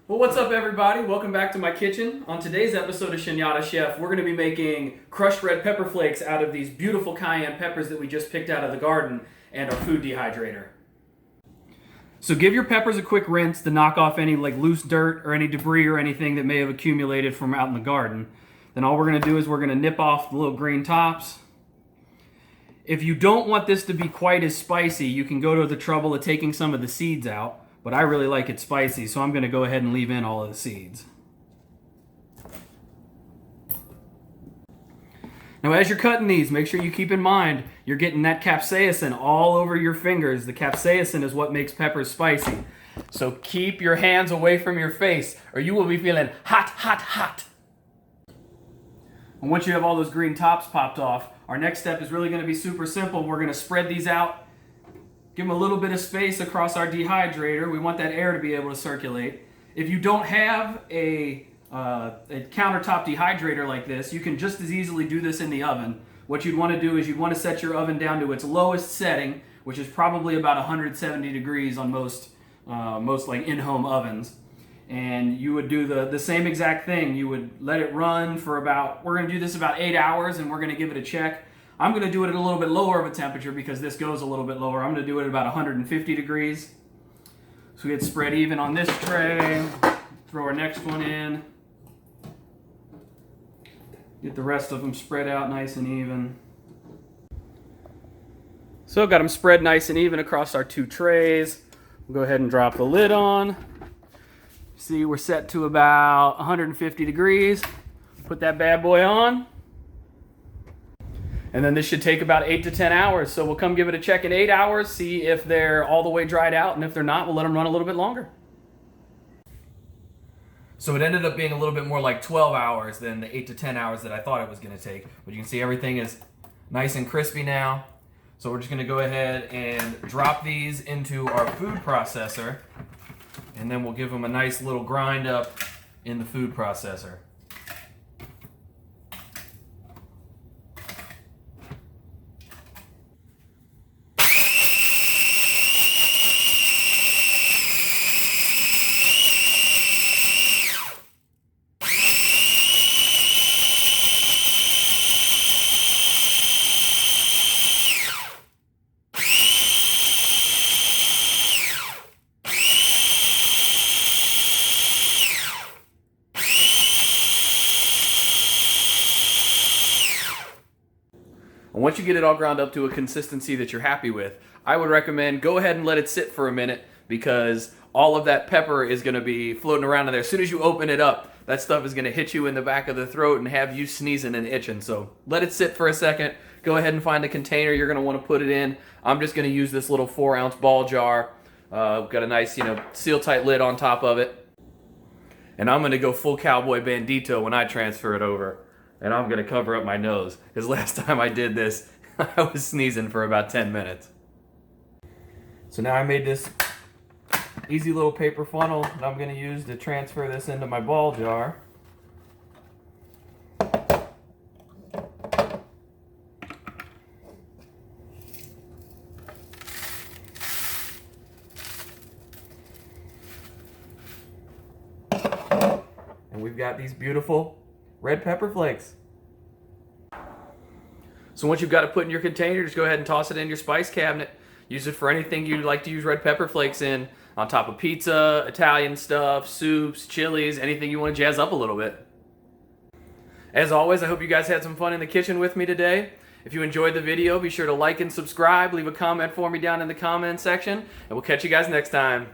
Well, what's up everybody? Welcome back to my kitchen. On today's episode of Chanyata Chef, we're going to be making crushed red pepper flakes out of these beautiful cayenne peppers that we just picked out of the garden and our food dehydrator. So give your peppers a quick rinse to knock off any loose dirt or any debris or anything that may have accumulated from out in the garden. Then all we're going to do is we're going to nip off the little green tops. If you don't want this to be quite as spicy, you can go to the trouble of taking some of the seeds out. But I really like it spicy, so I'm going to go ahead and leave in all of the seeds. Now as you're cutting these, make sure you keep in mind you're getting that capsaicin all over your fingers. The capsaicin is what makes peppers spicy. So keep your hands away from your face or you will be feeling hot, hot, hot. And once you have all those green tops popped off, our next step is really going to be super simple. We're going to spread these out. Give them a little bit of space across our dehydrator. We want that air to be able to circulate. If you don't have a countertop dehydrator like this, you can just as easily do this in the oven. What you'd want to do is you'd want to set your oven down to its lowest setting, which is probably about 170 degrees on most like in-home ovens. And you would do the same exact thing. You would let it run for we're going to do this about 8 hours, and we're going to give it a check. I'm going to do it at a little bit lower of a temperature because this goes a little bit lower. I'm going to do it at about 150 degrees. So we get spread even on this tray. Throw our next one in. Get the rest of them spread out nice and even. So I've got them spread nice and even across our two trays. We'll go ahead and drop the lid on. See, we're set to about 150 degrees. Put that bad boy on. And then this should take about 8 to 10 hours. So we'll come give it a check in 8 hours, see if they're all the way dried out, and if they're not, we'll let them run a little bit longer. So it ended up being a little bit more like 12 hours than the 8 to 10 hours that I thought it was going to take. But you can see everything is nice and crispy now. So we're just going to go ahead and drop these into our food processor, and then we'll give them a nice little grind up in the food processor. And once you get it all ground up to a consistency that you're happy with, I would recommend go ahead and let it sit for a minute because all of that pepper is going to be floating around in there. As soon as you open it up, that stuff is going to hit you in the back of the throat and have you sneezing and itching. So let it sit for a second. Go ahead and find a container you're going to want to put it in. I'm just going to use this little 4-ounce ball jar. Got a nice, seal tight lid on top of it. And I'm going to go full cowboy bandito when I transfer it over. And I'm going to cover up my nose, because last time I did this, I was sneezing for about 10 minutes. So now I made this easy little paper funnel that I'm going to use to transfer this into my ball jar. And we've got these beautiful red pepper flakes. So once you've got it put in your container, just go ahead and toss it in your spice cabinet. Use it for anything you'd like to use red pepper flakes in. On top of pizza, Italian stuff, soups, chilies, anything you want to jazz up a little bit. As always, I hope you guys had some fun in the kitchen with me today. If you enjoyed the video, be sure to like and subscribe. Leave a comment for me down in the comment section. And we'll catch you guys next time.